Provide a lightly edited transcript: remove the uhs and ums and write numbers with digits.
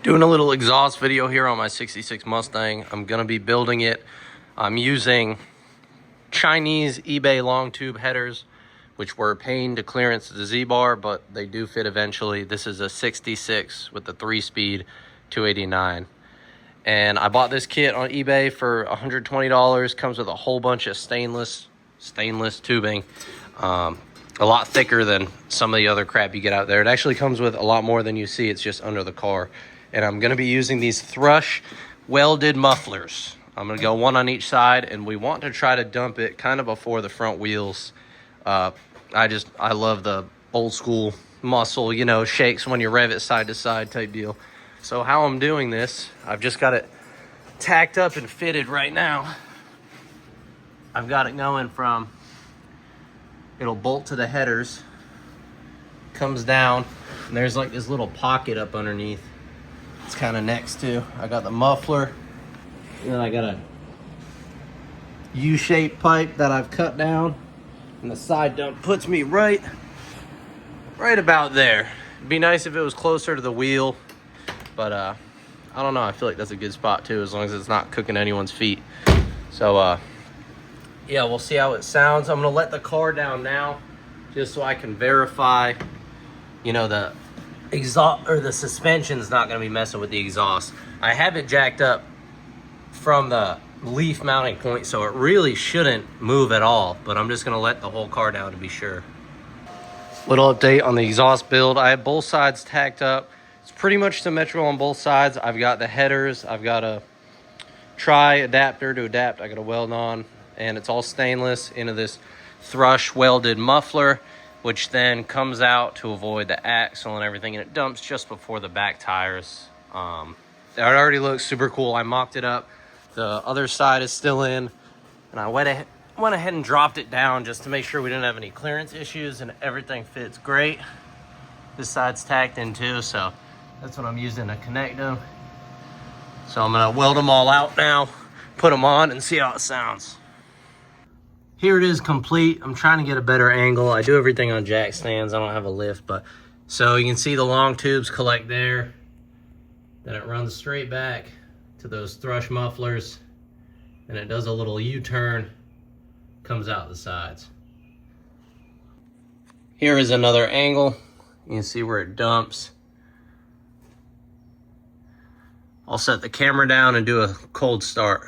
Doing a little exhaust video here on my 66 Mustang. I'm gonna be building it. I'm using Chinese eBay long tube headers, which were a pain to clearance the Z-bar, but they do fit eventually. This is a 66 with the 3-speed 289. And I bought this kit on eBay for $120. Comes with a whole bunch of stainless tubing. A lot thicker than some of the other crap you get out there. It actually comes with a lot more than you see. It's just under the car. And I'm gonna be using these thrush welded mufflers. I'm gonna go one on each side, and we want to try to dump it kind of before the front wheels. I love the old school muscle, you know, shakes when you rev it side to side type deal. So how I'm doing this, I've just got it tacked up and fitted right now. I've got it going from, it'll bolt to the headers, comes down, and there's like this little pocket up underneath. It's kind of next to, I got the muffler, and then I got a U-shaped pipe that I've cut down, and the side dump puts me right about there. It'd be nice if it was closer to the wheel, but I don't know, I feel like that's a good spot too, as long as it's not cooking anyone's feet. So yeah, we'll see how it sounds. I'm gonna let the car down now, just so I can verify, you know, the exhaust or the suspension's not gonna be messing with the exhaust. I have it jacked up from the leaf mounting point, so it really shouldn't move at all, but I'm just gonna let the whole car down to be sure. Little update on the exhaust build. I have both sides tacked up. It's pretty much symmetrical on both sides. I've got the headers, I've got a tri-adapter to adapt, I got a weld on, and it's all stainless into this thrush welded muffler, which then comes out to avoid the axle and everything, and it dumps just before the back tires. It already looks super cool. I mocked it up. The other side is still in, and I went ahead and dropped it down just to make sure we didn't have any clearance issues, and everything fits great. This side's tacked in too, so that's what I'm using to connect them. So I'm gonna weld them all out now, put them on, and see how it sounds. Here it is complete. I'm trying to get a better angle. I do everything on jack stands. I don't have a lift, but so you can see the long tubes collect there. Then it runs straight back to those thrush mufflers, and it does a little U-turn, comes out the sides. Here is another angle. You can see where it dumps. I'll set the camera down and do a cold start.